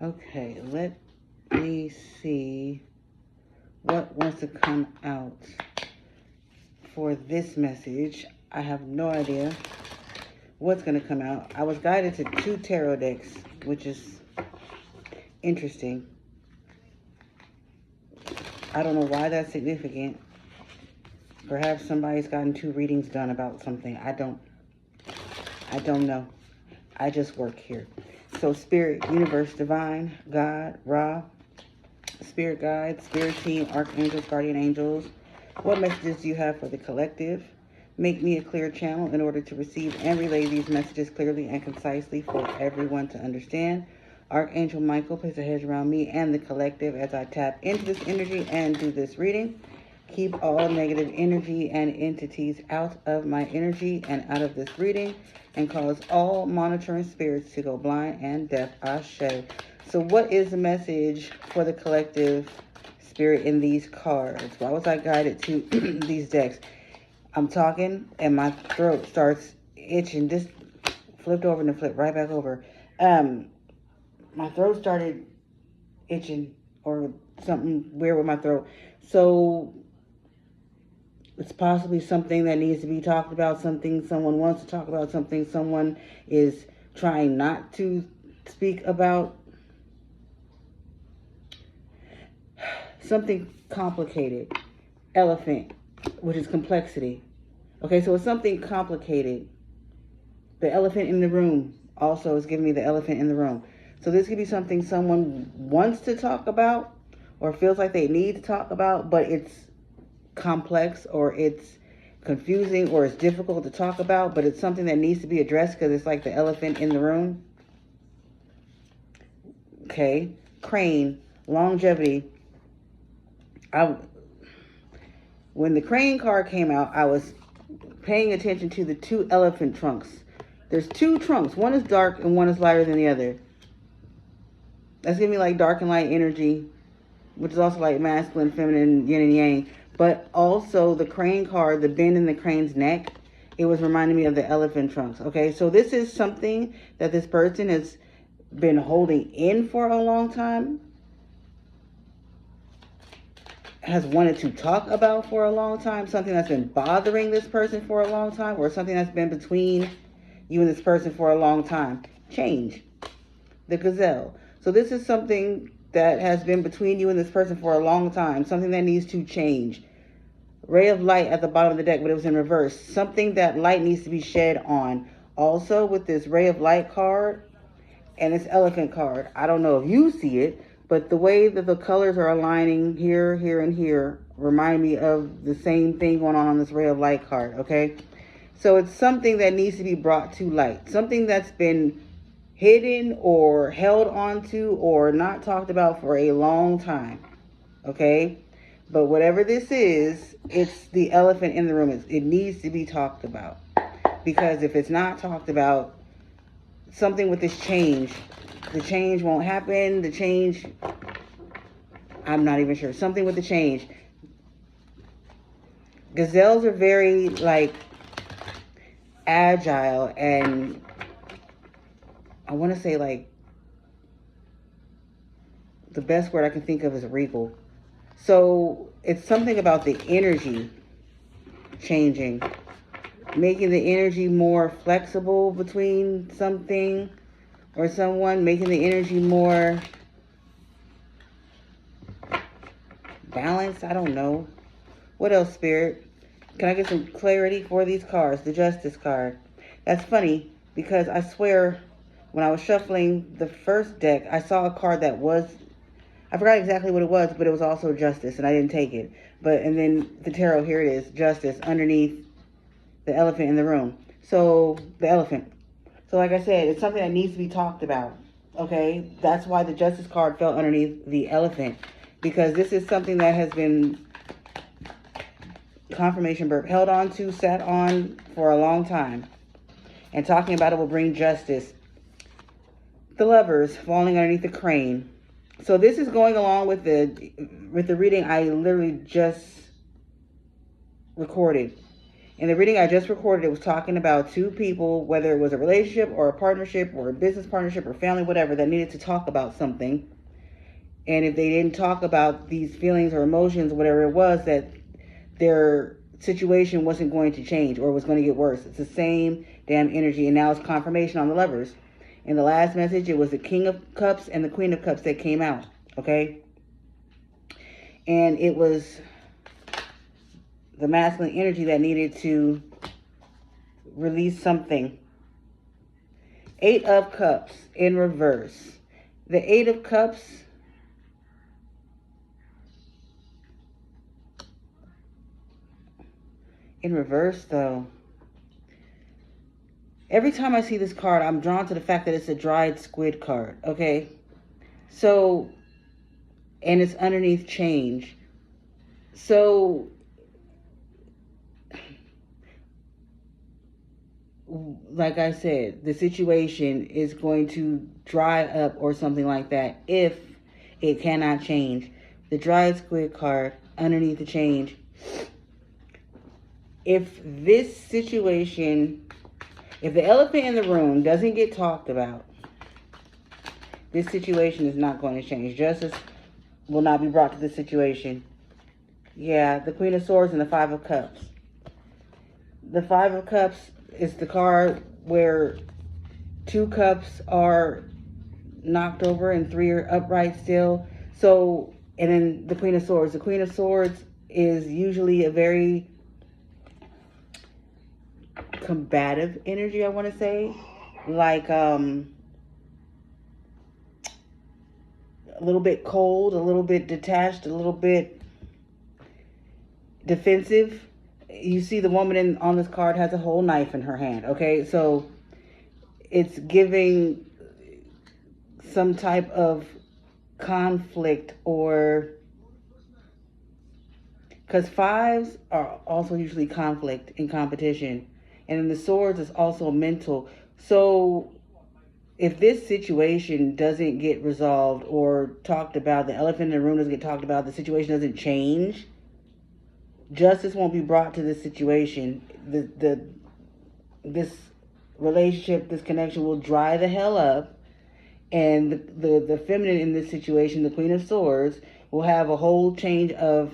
Okay, let me see what wants to come out for this message. I have no idea what's going to come out. I was guided to 2 tarot decks, which is interesting. I don't know why that's significant. Perhaps somebody's gotten 2 readings done about something. I don't know. I just work here. So Spirit, Universe, Divine, God, Ra, Spirit Guide, Spirit Team, Archangels, Guardian Angels. What messages do you have for the collective? Make me a clear channel in order to receive and relay these messages clearly and concisely for everyone to understand. Archangel Michael, place a hedge around me and the collective as I tap into this energy and do this reading. Keep all negative energy and entities out of my energy and out of this reading, and cause all monitoring spirits to go blind and deaf. Ashe. So what is the message for the collective, Spirit, in these cards? Why was I guided to these decks? I'm talking and my throat starts itching. This flipped over and then flipped right back over. My throat started itching or something weird with my throat. So it's possibly something that needs to be talked about, something someone wants to talk about, something someone is trying not to speak about. Something complicated. Elephant, which is complexity. Okay, so it's something complicated. The elephant in the room also is giving me the elephant in the room. So this could be something someone wants to talk about or feels like they need to talk about, but it's complex or it's confusing or it's difficult to talk about, but it's something that needs to be addressed because it's like the elephant in the room. Okay, crane, longevity. When the crane card came out, I was paying attention to the 2 elephant trunks. There's 2 trunks. One is dark and one is lighter than the other. That's giving me like dark and light energy, which is also like masculine, feminine, yin and yang. But also the crane card, the bend in the crane's neck, it was reminding me of the elephant trunks. Okay, so this is something that this person has been holding in for a long time, has wanted to talk about for a long time, something that's been bothering this person for a long time, or something that's been between you and this person for a long time. Change. The gazelle. So this is something that has been between you and this person for a long time, something that needs to change. Ray of light at the bottom of the deck, but it was in reverse. Something that light needs to be shed on. Also with this ray of light card and this elephant card, I don't know if you see it, but the way that the colors are aligning here, here, and here remind me of the same thing going on this ray of light card, okay? So it's something that needs to be brought to light. Something that's been hidden or held onto or not talked about for a long time, okay? But whatever this is, it's the elephant in the room. It needs to be talked about. Because if it's not talked about, something with this change, the change won't happen. The change, I'm not even sure. Something with the change. Gazelles are very, like, agile and I want to say, like, the best word I can think of is regal. So it's something about the energy changing, making the energy more flexible between something or someone, making the energy more balanced. I don't know. What else, Spirit? Can I get some clarity for these cards? The Justice card. That's funny because I swear when I was shuffling the first deck, I saw a card that was, I forgot exactly what it was, but it was also Justice, and I didn't take it. And then the tarot, here it is, Justice, underneath the elephant in the room. So, the elephant. So, like I said, it's something that needs to be talked about, okay? That's why the Justice card fell underneath the elephant, because this is something that has been, confirmation burp, held on to, sat on for a long time. And talking about it will bring justice. The Lovers falling underneath the crane. So this is going along with the reading I literally just recorded. In the reading I just recorded, it was talking about two people, whether it was a relationship or a partnership or a business partnership or family, whatever, that needed to talk about something. And if they didn't talk about these feelings or emotions, whatever it was, that their situation wasn't going to change or was going to get worse. It's the same damn energy. And now it's confirmation on the Lovers. In the last message, it was the King of Cups and the Queen of Cups that came out. Okay? And it was the masculine energy that needed to release something. 8 of Cups in reverse. The 8 of Cups in reverse, though. Every time I see this card, I'm drawn to the fact that it's a dried squid card, okay? So, and it's underneath change. So, like I said, the situation is going to dry up or something like that if it cannot change. The dried squid card underneath the change. If this situation, if the elephant in the room doesn't get talked about, this situation is not going to change. Justice will not be brought to this situation. Yeah, the Queen of Swords and the 5 of Cups. The 5 of Cups is the card where 2 cups are knocked over and 3 are upright still. So, and then the Queen of Swords. The Queen of Swords is usually a very combative energy, I want to say. Like, a little bit cold, a little bit detached, a little bit defensive. You see the woman on this card has a whole knife in her hand, okay? So it's giving some type of conflict, or because 5s are also usually conflict and competition. And then the Swords is also mental. So if this situation doesn't get resolved or talked about, the elephant in the room doesn't get talked about, the situation doesn't change, justice won't be brought to this situation. This relationship, this connection will dry the hell up. And the feminine in this situation, the Queen of Swords, will have a whole change of,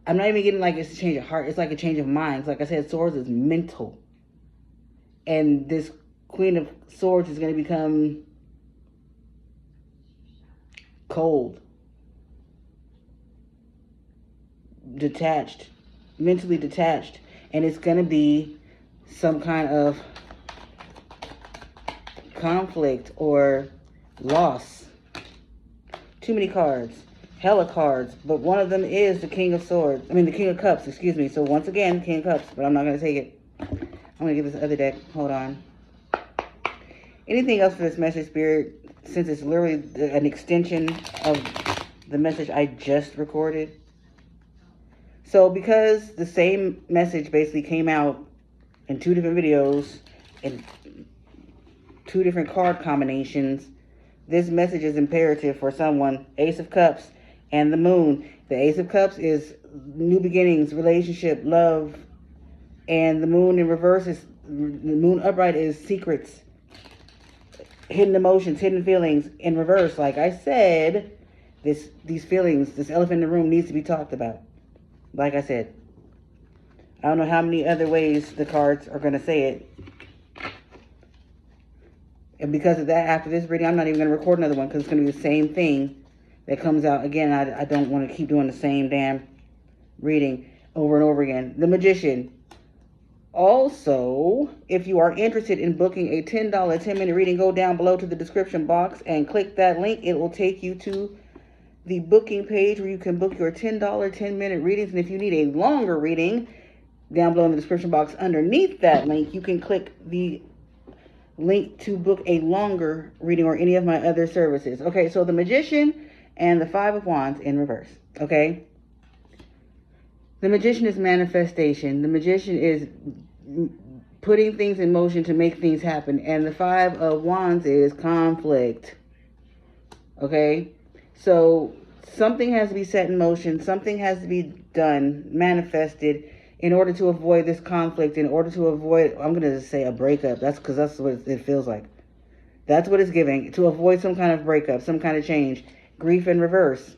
I'm not even getting like it's a change of heart. It's like a change of mind. Like I said, Swords is mental. And this Queen of Swords is going to become cold, detached, mentally detached. And it's going to be some kind of conflict or loss. Too many cards. Hella cards, but one of them is the King of Swords. I mean, the King of Cups, excuse me. So once again, King of Cups, but I'm not going to take it. I'm going to get this other deck. Hold on. Anything else for this message, Spirit, since it's literally an extension of the message I just recorded? So because the same message basically came out in 2 different videos and 2 different card combinations, this message is imperative for someone. Ace of Cups and the Moon. The Ace of Cups is new beginnings, relationship, love. And the Moon in reverse is, the Moon upright is secrets, hidden emotions, hidden feelings. In reverse, like I said, these feelings, this elephant in the room needs to be talked about. Like I said, I don't know how many other ways the cards are going to say it. And because of that, after this reading, I'm not even going to record another one because it's going to be the same thing that comes out. Again, I don't want to keep doing the same damn reading over and over again. The Magician. Also, if you are interested in booking a $10 10-minute reading, go down below to the description box and click that link. It will take you to the booking page where you can book your $10 10-minute readings. And if you need a longer reading, down below in the description box underneath that link, you can click the link to book a longer reading or any of my other services. Okay, so the Magician and the 5 of Wands in reverse. Okay, the Magician is manifestation. The Magician is putting things in motion to make things happen. And the 5 of Wands is conflict. Okay, so something has to be set in motion. Something has to be done, manifested in order to avoid this conflict, in order to avoid, I'm going to say a breakup. That's because that's what it feels like. That's what it's giving. To avoid some kind of breakup, some kind of change. Grief in reverse.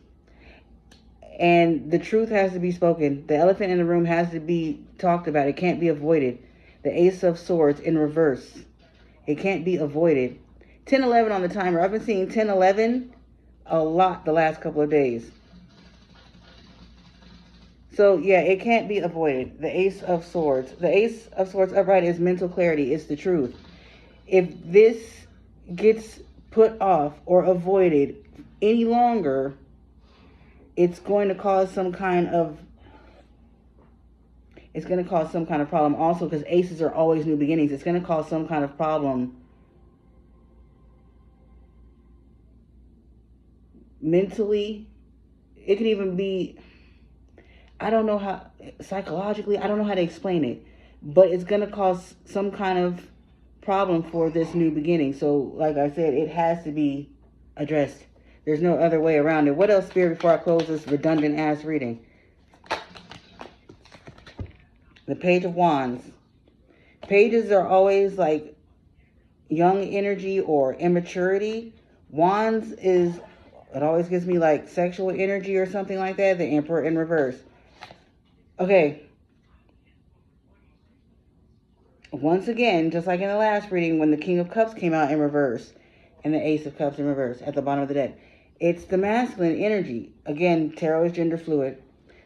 And the truth has to be spoken. The elephant in the room has to be talked about. It can't be avoided. The Ace of Swords in reverse. It can't be avoided. 10-11 on the timer. I've been seeing 10-11 a lot the last couple of days. So, yeah, it can't be avoided. The Ace of Swords. The Ace of Swords upright is mental clarity. It's the truth. If this gets put off or avoided any longer, it's going to cause some kind of problem also, because aces are always new beginnings. It's going to cause some kind of problem mentally. It could even be, I don't know how, psychologically, I don't know how to explain it, but it's going to cause some kind of problem for this new beginning. So, like I said, it has to be addressed. There's no other way around it. What else, Spirit, before I close this redundant-ass reading? The Page of Wands. Pages are always like young energy or immaturity. Wands is, it always gives me like sexual energy or something like that. The Emperor in reverse. Okay. Once again, just like in the last reading, when the King of Cups came out in reverse and the Ace of Cups in reverse at the bottom of the deck, it's the masculine energy. Again, tarot is gender fluid,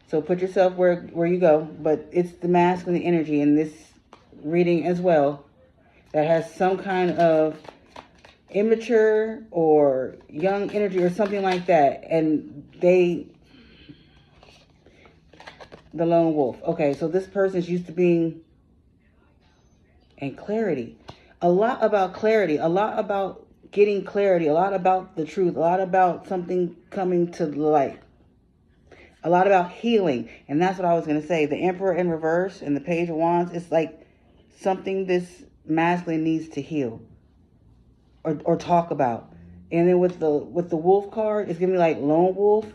so put yourself where you go, but it's the masculine energy in this reading as well that has some kind of immature or young energy or something like that, and the lone wolf. Okay, so this person is used to being in clarity. A lot about clarity, a lot about getting clarity, a lot about the truth, a lot about something coming to the light, a lot about healing. And that's what I was going to say. The Emperor in reverse and the Page of Wands, it's like something this masculine needs to heal or talk about. And then with the wolf card, it's giving me like lone wolf,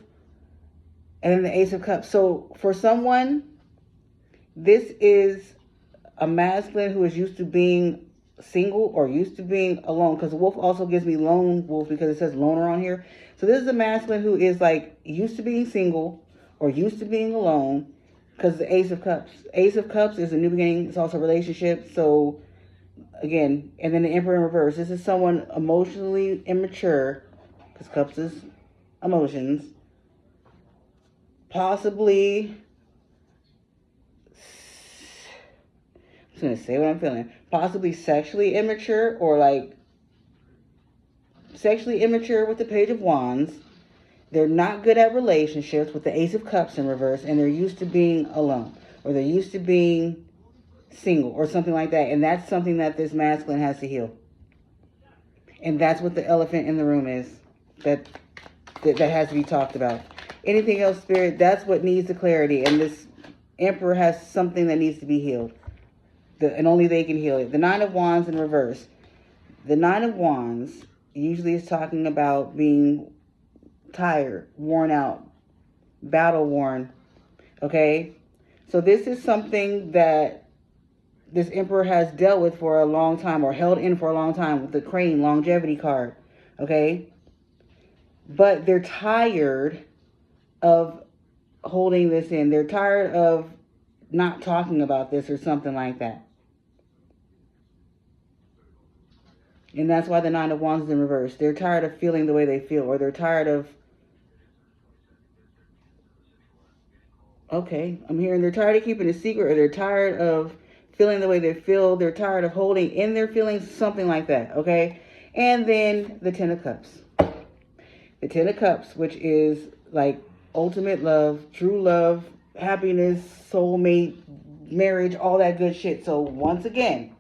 and then the Ace of Cups. So for someone, this is a masculine who is used to being single or used to being alone, because the wolf also gives me lone wolf because it says loner on here. So this is a masculine who is like used to being single or used to being alone, because the Ace of Cups. Ace of Cups is a new beginning. It's also a relationship. So again, and then the Emperor in reverse. This is someone emotionally immature, because Cups is emotions. Possibly, I'm just going to say what I'm feeling. Possibly sexually immature, or like sexually immature with the Page of Wands. They're not good at relationships with the Ace of Cups in reverse, and they're used to being alone, or they're used to being single or something like that. And that's something that this masculine has to heal. And that's what the elephant in the room is that has to be talked about. Anything else, Spirit? That's what needs the clarity. And this Emperor has something that needs to be healed. And only they can heal it. The Nine of Wands in reverse. The Nine of Wands usually is talking about being tired, worn out, battle worn. Okay? So this is something that this Emperor has dealt with for a long time, or held in for a long time, with the Crane longevity card. Okay? But they're tired of holding this in. They're tired of not talking about this or something like that. And that's why the Nine of Wands is in reverse. They're tired of feeling the way they feel, or they're tired of, okay, I'm hearing they're tired of keeping a secret, or they're tired of feeling the way they feel. They're tired of holding in their feelings, something like that, okay? And then the Ten of Cups. The Ten of Cups, which is like ultimate love, true love, happiness, soulmate, marriage, all that good shit. So once again,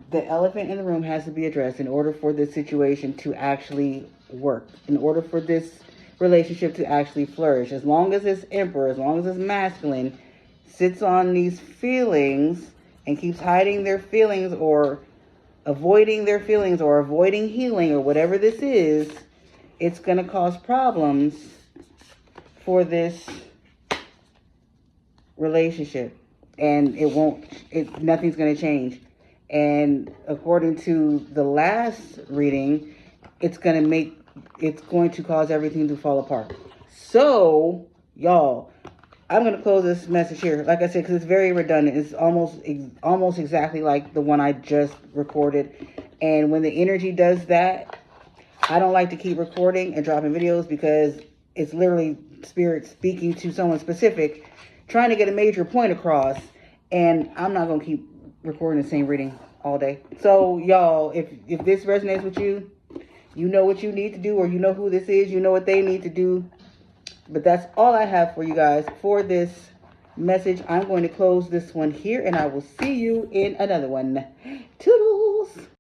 the elephant in the room has to be addressed in order for this situation to actually work, in order for this relationship to actually flourish. As long as this Emperor, as long as this masculine sits on these feelings and keeps hiding their feelings, or avoiding their feelings, or avoiding healing, or whatever this is, it's going to cause problems for this relationship, and nothing's going to change. And according to the last reading, it's going to cause everything to fall apart. So, y'all, I'm going to close this message here. Like I said, because it's very redundant. It's almost exactly like the one I just recorded. And when the energy does that, I don't like to keep recording and dropping videos, because it's literally spirit speaking to someone specific, trying to get a major point across. And I'm not going to keep recording the same reading all day. So, y'all, if this resonates with you, you know what you need to do, or you know who this is, you know what they need to do. But that's all I have for you guys for this message. I'm going to close this one here, and I will see you in another one. Toodles!